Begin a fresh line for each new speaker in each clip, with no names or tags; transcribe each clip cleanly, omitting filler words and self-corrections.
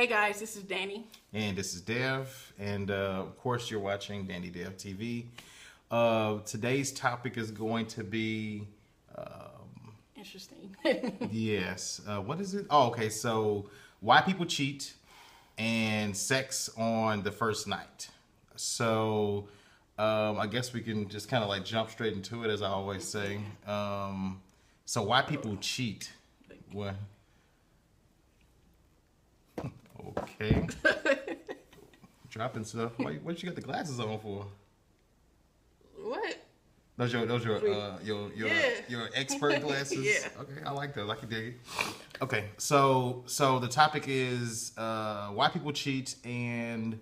Hey guys, this is Danny.
And this is Dev. And of course, you're watching Danny Dev TV. Today's topic is going to be.
Interesting.
Yes. What is it? Oh, okay. So, why people cheat and sex on the first night. So, I guess we can just kind of like jump straight into it, as I always say. So, why people cheat? What? Okay. Dropping stuff. What you got the glasses on for?
What?
Those your expert glasses.
Yeah.
Okay, I like those. I can dig it. Okay, so the topic is why people cheat and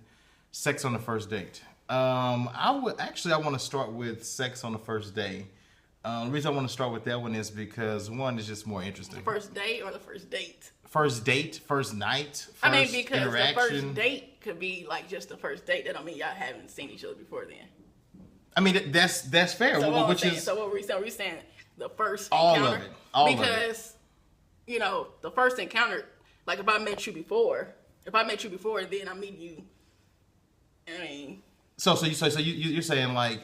sex on the first date. I want to start with sex on the first day. The reason I want to start with that one is because one is just more interesting.
The first date or the first date?
First date, first night, first
because
interaction.
the first date could be like just the first date. That don't mean y'all haven't seen each other before then.
I mean, that's fair.
So what we're saying the first encounter.
All
because, you know, the first encounter, like if I met you before, then I'm meeting you. I mean.
So you're saying like,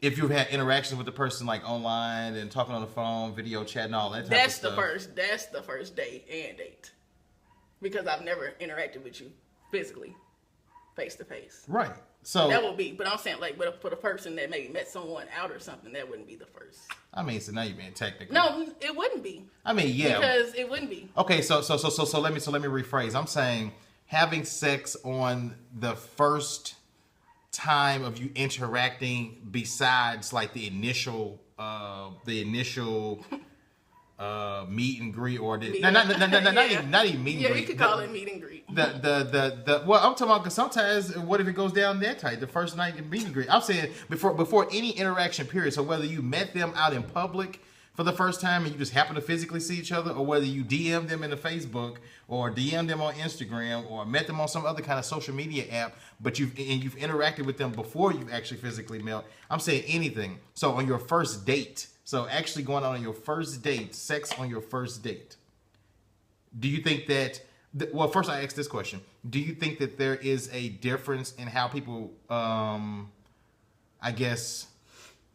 if you've had interactions with the person like online and talking on the phone, video chat, and all that type of stuff.
That's the first date and date. Because I've never interacted with you physically, face to face.
Right. So
that would be, but I'm saying like, but for the person that maybe met someone out or something, that wouldn't be the first.
I mean, so now you're being technical.
No, it wouldn't be.
I mean, yeah,
because it wouldn't be.
Okay, so let me rephrase. I'm saying having sex on the first time of you interacting, besides like the initial meet and greet, or not even meet and greet.
Yeah, you could call it meet and greet.
Well, I'm talking about because sometimes what if it goes down that tight? The first night in meet and greet. I'm saying before any interaction period. So whether you met them out in public for the first time and you just happen to physically see each other, or whether you DM them in the Facebook or DM them on Instagram or met them on some other kind of social media app, but you've interacted with them before you've actually physically met. I'm saying anything. So on your first date, so actually going on your first date, sex on your first date. Do you think that? Well, first I ask this question: do you think that there is a difference in how people, I guess,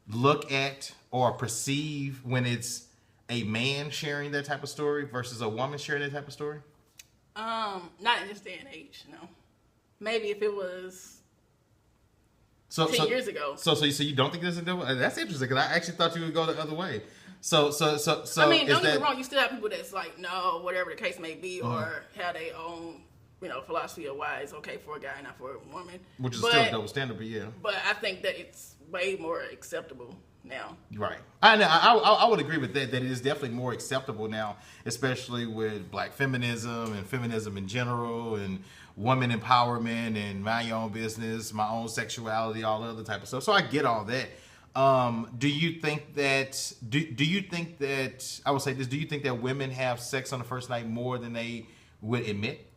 look at or perceive when it's a man sharing that type of story versus a woman sharing that type of story?
Not in this day and age, no. Maybe if it was 10 years ago.
So you don't think there's a difference? That's interesting because I actually thought you would go the other way. So
I mean, don't get me wrong. You still have people that's like, no, whatever the case may be, or have their own, philosophy of why it's okay for a guy, not for a woman.
Which is still a double standard, but yeah.
But I think that it's way more acceptable now.
Right. I would agree with that. That it is definitely more acceptable now, especially with black feminism and feminism in general, and woman empowerment and mind your own business, my own sexuality, all the other type of stuff. So I get all that. Do you think that? Do you think that? I would say this. Do you think that women have sex on the first night more than they would admit?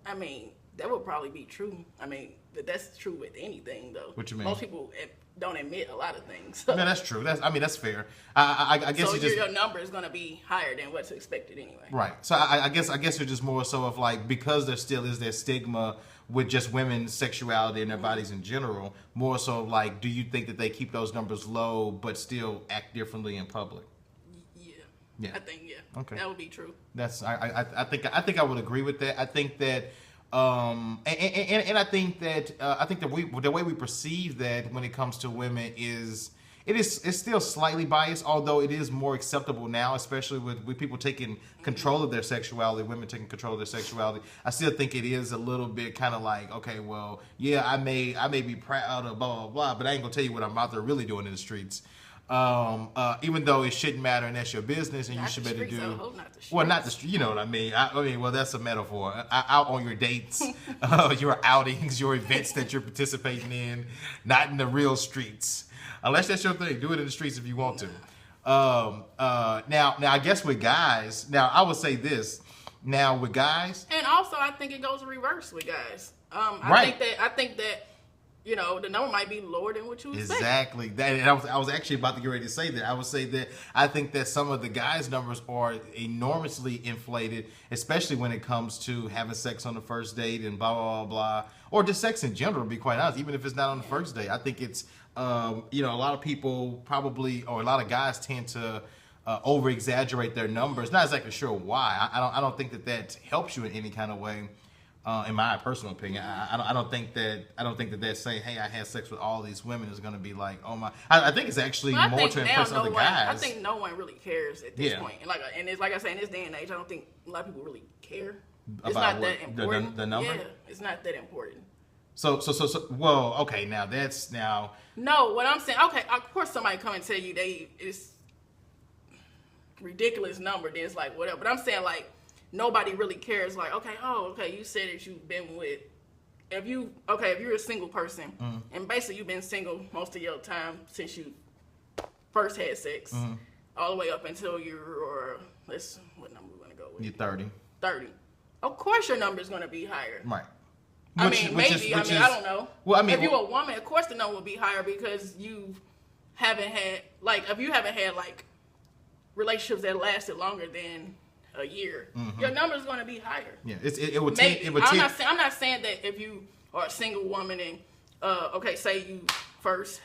I mean, that would probably be true. I mean, that's true with anything, though.
What you mean?
Most people don't admit a lot of things. So.
No, that's true. That's fair. I guess
so your number is going to be higher than what's expected anyway.
Right. So I guess you're just more so of like, because there still is that stigma with just women's sexuality and their bodies in general, more so of like, do you think that they keep those numbers low but still act differently in public? Yeah.
I think
Okay.
That would be true.
I think I would agree with that. I think that and I think that the way we perceive that when it comes to women is it's still slightly biased, although it is more acceptable now, especially with people taking control of their sexuality, women taking control of their sexuality. I still think it is a little bit kind of like, okay, well, yeah, I may be proud of blah blah blah, but I ain't gonna tell you what I'm out there really doing in the streets. Even though it shouldn't matter and that's your business and you should better do. Not the street. You know what I mean? Well, that's a metaphor. Out on your dates, your outings, your events that you're participating in, not in the real streets. Unless that's your thing, do it in the streets if you want to. Now, I guess with guys, now I would say this. Now with guys,
and also I think it goes reverse with guys.
Right.
I think that you know, the number might be lower than what you expect.
Exactly. That, and I was actually about to get ready to say that. I would say that I think that some of the guys' numbers are enormously inflated, especially when it comes to having sex on the first date and blah, blah, blah, blah. Or just sex in general, to be quite honest, even if it's not on the first date. I think it's, you know, a lot of people probably, or a lot of guys tend to over-exaggerate their numbers. Not exactly sure why. I don't think that helps you in any kind of way. In my personal opinion, I don't think that they're saying, "Hey, I had sex with all these women" is going to be like, "Oh my." I think it's actually more to impress other guys.
I think no one really cares at this point. And it's like I say, in this day and age, I don't think a lot of people really care. It's not that important.
The number?
Yeah, it's not that important.
So. Well, okay. Now.
No, what I'm saying. Okay, of course, somebody come and tell you it's ridiculous number. Then it's like whatever. But I'm saying like. Nobody really cares. Like, okay, you said that you've been with. If you're a single person, and basically you've been single most of your time since you first had sex, all the way up until you're, what number we're gonna go with?
You're 30.
30. Of course, your number is gonna be higher.
Right.
I don't know.
Well, I mean,
if you're a woman, of course the number will be higher because you haven't had if you haven't had relationships that lasted longer than a year, your number is going to be higher.
Yeah, it would take.
I'm not saying that if you are a single woman and say you first,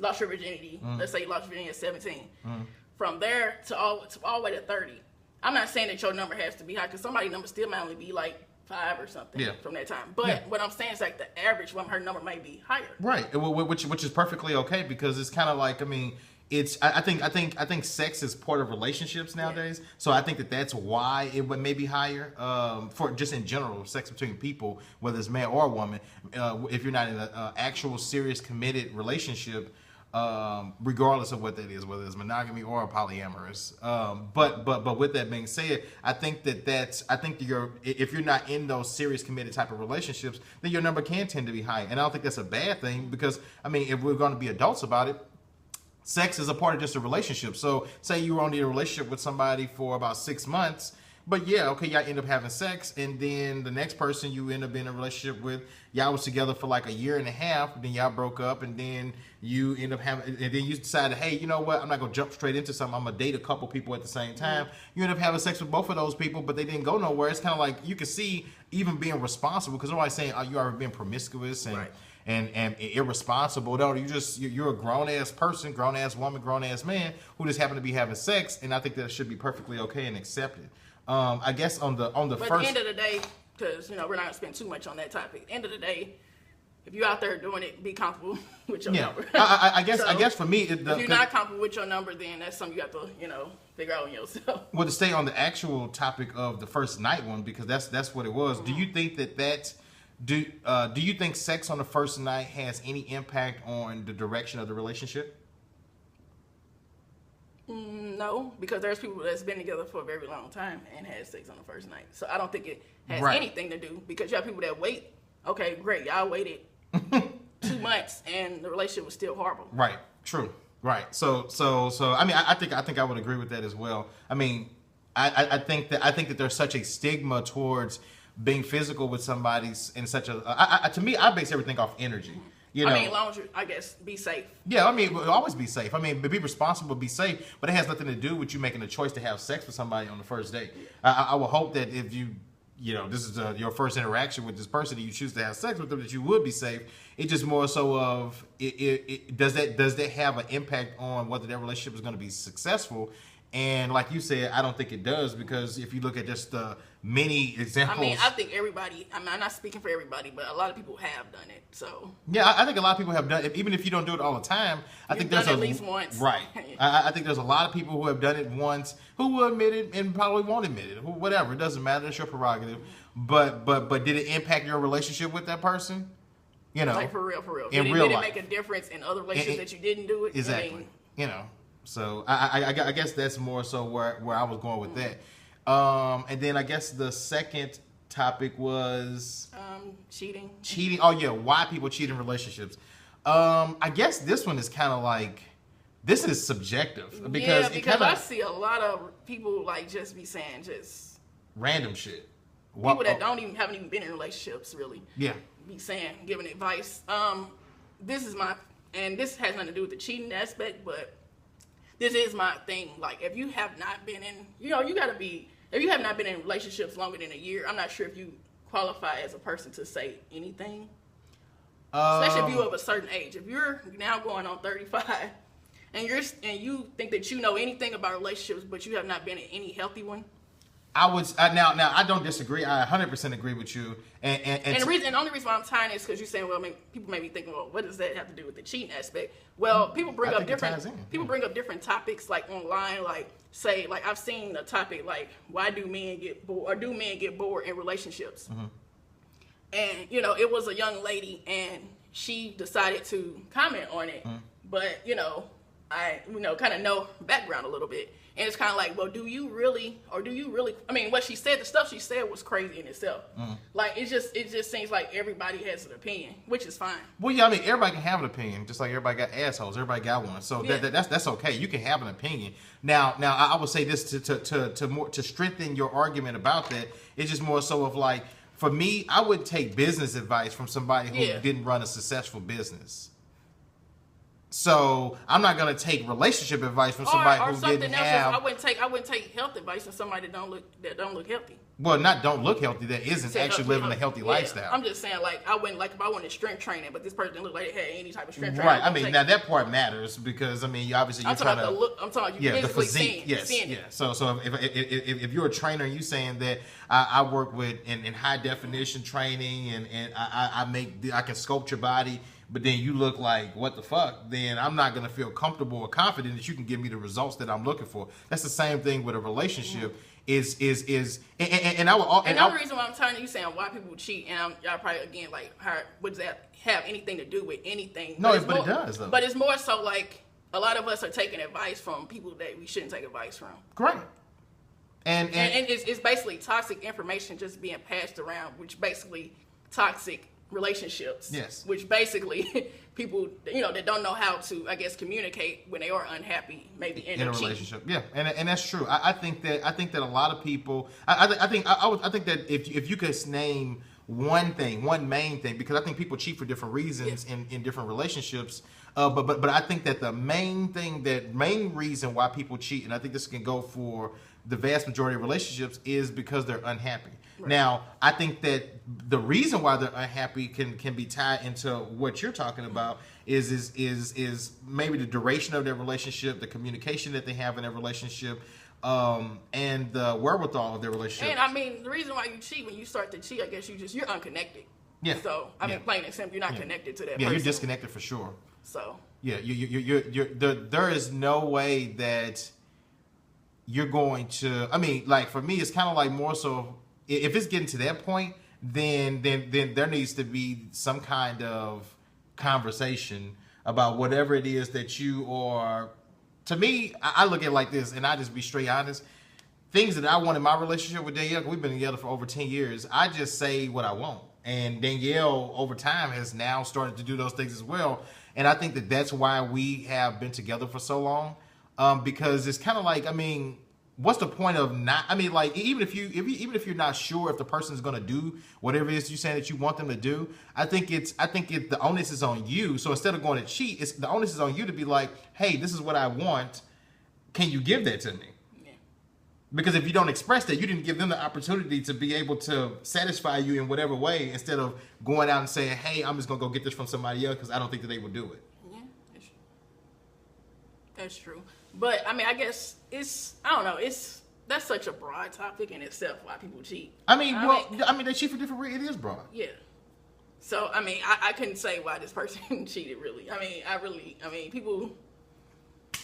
lost your virginity. Let's say you lost your virginity at 17. From there to all the way to 30. I'm not saying that your number has to be high because somebody's number still might only be like 5 or something from that time. But what I'm saying is like the average woman, her number might be higher.
Right, which is perfectly okay because it's kind of like I think sex is part of relationships nowadays. Yeah. So I think that's why it would maybe higher for just in general sex between people, whether it's man or woman. If you're not in an actual serious committed relationship, regardless of what that is, whether it's monogamy or polyamorous. But with that being said, I think if you're not in those serious committed type of relationships, then your number can tend to be high. And I don't think that's a bad thing because if we're going to be adults about it. Sex is a part of just a relationship. So say you were only in a relationship with somebody for about 6 months, but y'all end up having sex, and then the next person you end up in a relationship with, y'all was together for like a year and a half, then y'all broke up, and then you end up having, and then you decided, hey, you know what, I'm not gonna jump straight into something, I'm gonna date a couple people at the same time. You end up having sex with both of those people, but they didn't go nowhere. It's kind of like you can see even being responsible, because nobody's saying, you are being promiscuous and
right.
And irresponsible. No, you're a grown ass person, grown ass woman, grown ass man who just happen to be having sex, and I think that should be perfectly okay and accepted. I guess on the
but
first.
At the end of the day, because we're not gonna spend too much on that topic. At the end of the day, if you're out there doing it, be comfortable with your number.
I guess for me,
if you're not comfortable with your number, then that's something you have to figure out on yourself.
Well, to stay on the actual topic of the first night one, because that's what it was. Do you think that? Do you think sex on the first night has any impact on the direction of the relationship?
No, because there's people that's been together for a very long time and had sex on the first night. So I don't think it has anything to do, because you have people that wait. Okay, great, y'all waited 2 months and the relationship was still horrible. Right. True.
Right. So I think I would agree with that as well. I think that there's such a stigma towards being physical with somebody in such a to me, I base everything off energy. As
long as you, I guess, be safe.
Yeah, always be safe. Be responsible, be safe, but it has nothing to do with you making a choice to have sex with somebody on the first date. I would hope that if this is your first interaction with this person and you choose to have sex with them, that you would be safe. It's just more so of does that have an impact on whether that relationship is going to be successful? And like you said, I don't think it does, because if you look at just the many examples.
I think everybody, I'm not speaking for everybody, but a lot of people have done it. So
yeah, I think a lot of people have done it. Even if you don't do it all the time, I think there's
at least once.
Right. I think there's a lot of people who have done it once who will admit it and probably won't admit it. Whatever, it doesn't matter. It's your prerogative. But did it impact your relationship with that person?
Like for real.
Did it
make a difference in other relationships that you didn't do it?
Exactly. So I guess that's more so where I was going with that. And then I guess the second topic was
cheating.
Oh yeah, why people cheat in relationships. I guess this one is kind of like, this is subjective because
I see a lot of people just be saying just
random shit.
People that haven't even been in relationships really.
Yeah.
be saying, giving advice. This is and this has nothing to do with the cheating aspect, but this is my thing. Like, if you have not been in, you gotta be, if you have not been in relationships longer than a year, I'm not sure if you qualify as a person to say anything. Especially if you're of a certain age. If you're now going on 35 and you think that you know anything about relationships, but you have not been in any healthy one.
Now I don't disagree. I 100% agree with you. And
the only reason why I'm tying is because you're saying, well, people may be thinking, well, what does that have to do with the cheating aspect? Well, people bring up different topics, like online, like say, like I've seen a topic like, why do men get bored, or do men get bored in relationships? Mm-hmm. And it was a young lady, and she decided to comment on it, but I kind of know background a little bit. And it's kind of like, well, do you really? I mean, what she said, the stuff she said was crazy in itself. Like, it just seems like everybody has an opinion, which is fine.
Well, yeah, I mean, everybody can have an opinion, just like everybody got assholes. Everybody got one, so yeah. that's okay. You can have an opinion. Now, I would say this to strengthen your argument about that. It's just more so of like, for me, I wouldn't take business advice from somebody who didn't run a successful business. So I'm not gonna take relationship advice from somebody who didn't have.
I wouldn't take health advice from somebody that don't look healthy.
Well, not don't look healthy. That isn't actually living a healthy lifestyle.
I'm just saying, like, I wouldn't, like, if I wanted strength training, but this person didn't look like they had any type of strength training.
Right. I mean, now that part matters because you obviously you're trying to look.
I'm talking you physically
the physique. Seeing it. So if you're a trainer, and you saying that I work with in high definition training and I can sculpt your body. But then you look like, what the fuck? Then I'm not going to feel comfortable or confident that you can give me the results that I'm looking for. That's the same thing with a relationship. And the
only reason why I'm telling you saying why people cheat, and y'all probably again like, what does that have anything to do with anything?
No, but it does though.
But it's more so like a lot of us are taking advice from people that we shouldn't take advice from.
Correct. And
it's basically toxic information just being passed around, which basically toxic relationships.
Yes.
Which basically people, that don't know how to, I guess, communicate when they are unhappy, maybe in a relationship.
Yeah, and that's true. I think that a lot of people. I think that if you could name one main thing, because I think people cheat for different reasons in different relationships. But I think that the main reason why people cheat, and I think this can go for the vast majority of relationships, is because they're unhappy. Right. Now, I think that the reason why they're unhappy can be tied into what you're talking about is maybe the duration of their relationship, the communication that they have in their relationship, and the wherewithal of their relationship.
And I mean, the reason why you cheat, when you start to cheat, I guess you're unconnected. Yeah. So plain and simple, you're not connected to that person.
Yeah, you're disconnected for sure.
So. Yeah,
there is no way that you're going to. I mean, like for me, it's kind of like more so. If it's getting to that point, then there needs to be some kind of conversation about whatever it is that you are. To me, I look at it like this, and I just be straight honest. Things that I want in my relationship with Danielle, we've been together for over 10 years. I just say what I want. And Danielle, over time, has now started to do those things as well. And I think that that's why we have been together for so long. Because it's kind of like, I mean, what's the point of not? I mean, like even if you're not sure if the person's going to do whatever it is you're saying that you want them to do, I think the onus is on you. So instead of going to cheat, the onus is on you to be like, hey, this is what I want. Can you give that to me? Yeah. Because if you don't express that, you didn't give them the opportunity to be able to satisfy you in whatever way. Instead of going out and saying, hey, I'm just going to go get this from somebody else because I don't think that they would do it.
Yeah, that's true. But I mean, I guess I don't know. That's such a broad topic in itself. Why people cheat?
I mean, they cheat for different reasons. It is broad.
Yeah. So I mean, I couldn't say why this person cheated. Really, I mean, people.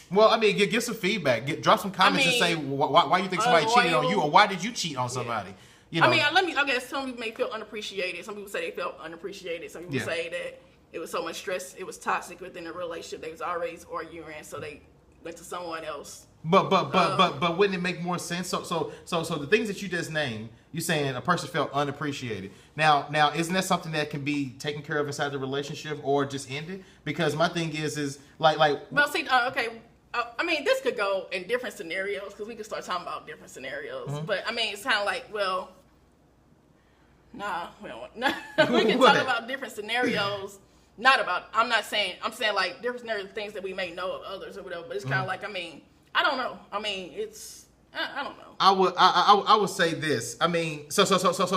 Well, I mean, give some feedback. Drop some comments and say why you think somebody cheated on you, or why did you cheat on somebody?
You know. I mean, I guess some people may feel unappreciated. Some people say they felt unappreciated. Some people say that it was so much stress. It was toxic within the relationship. They was always arguing, so they went to someone else.
But wouldn't it make more sense? So the things that you just named, you saying a person felt unappreciated. Now isn't that something that can be taken care of inside the relationship or just ended? Because my thing is like.
Well, see, okay. I mean, this could go in different scenarios because we could start talking about different scenarios. Mm-hmm. But I mean, it's kind of like, well, Nah, we don't want, nah. We can talk about different scenarios. I'm saying like different scenarios, things that we may know of others or whatever. But it's kind of like, I mean, I don't know. I mean, I don't know.
I would say this. I mean, so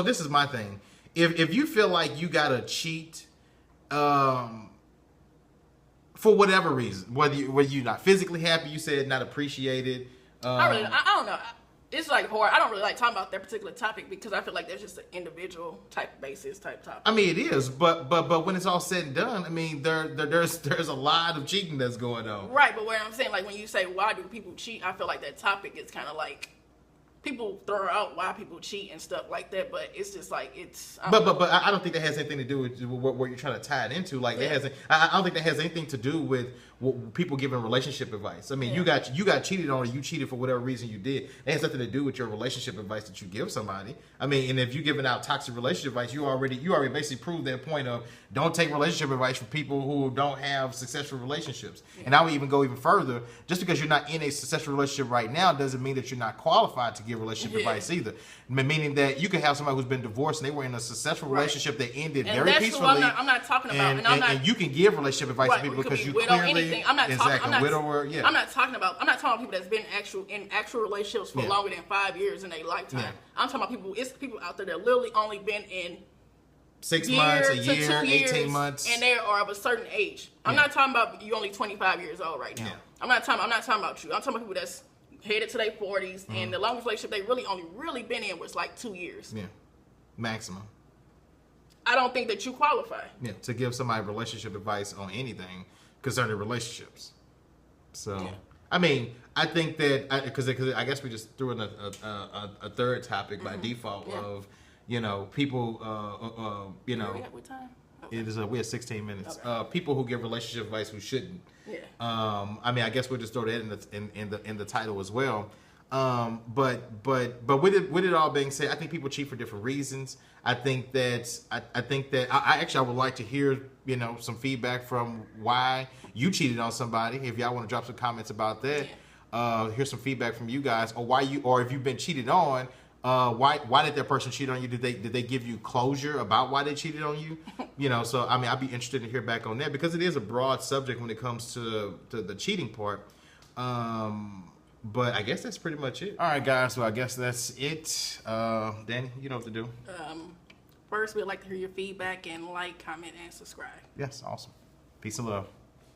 this is my thing. If you feel like you gotta cheat, for whatever reason, whether you're not physically happy, you said not appreciated.
I don't know. It's like hard. I don't really like talking about that particular topic because I feel like that's just an individual type basis type topic.
I mean, it is, but when it's all said and done, I mean, there's a lot of cheating that's going on.
Right, but what I'm saying, like when you say why do people cheat, I feel like that topic is kind of like people throw out why people cheat and stuff like that, but it's just like it's.
But I don't think that has anything to do with what you're trying to tie it into. Like I don't think that has anything to do with people giving relationship advice. I mean, you got cheated on, or you cheated for whatever reason you did. It has nothing to do with your relationship advice that you give somebody. I mean, and if you're giving out toxic relationship advice, you already basically proved that point of don't take relationship advice from people who don't have successful relationships. Yeah. And I would even go even further. Just because you're not in a successful relationship right now doesn't mean that you're not qualified to give relationship advice either. Meaning that you could have somebody who's been divorced and they were in a successful relationship that ended
and
very
that's
peacefully.
I'm not talking about.
And you can give relationship advice to people because you clearly
I'm not talking about people that's been in actual relationships for longer than 5 years in their lifetime. Yeah. I'm talking about people out there that literally only been in
6 months, a year, 18 months,
and they are of a certain age. I'm not talking about you only 25 years old right now. Yeah. I'm not talking about you. I'm talking about people that's headed to their 40s, and the longest relationship they really been in was like 2 years. Yeah,
maximum.
I don't think that you qualify.
Yeah, to give somebody relationship advice on anything concerning relationships. So, I mean, I think that because I guess we just threw in a third topic by default of people
what time? Okay.
It is we have 16 minutes.
Okay.
People who give relationship advice who shouldn't.
Yeah.
I mean, I guess we'll just throw that in the title as well. But with it all being said, I think people cheat for different reasons. I think that I would like to hear some feedback from why you cheated on somebody. If y'all want to drop some comments about that, hear some feedback from you guys, or if you've been cheated on. Why did that person cheat on you? Did they give you closure about why they cheated on you? So I mean, I'd be interested to hear back on that because it is a broad subject when it comes to the cheating part. But I guess that's pretty much it. All right, guys. So I guess that's it. Danny, you know what to do.
First, we'd like to hear your feedback and like, comment, and subscribe.
Yes, awesome. Peace and love.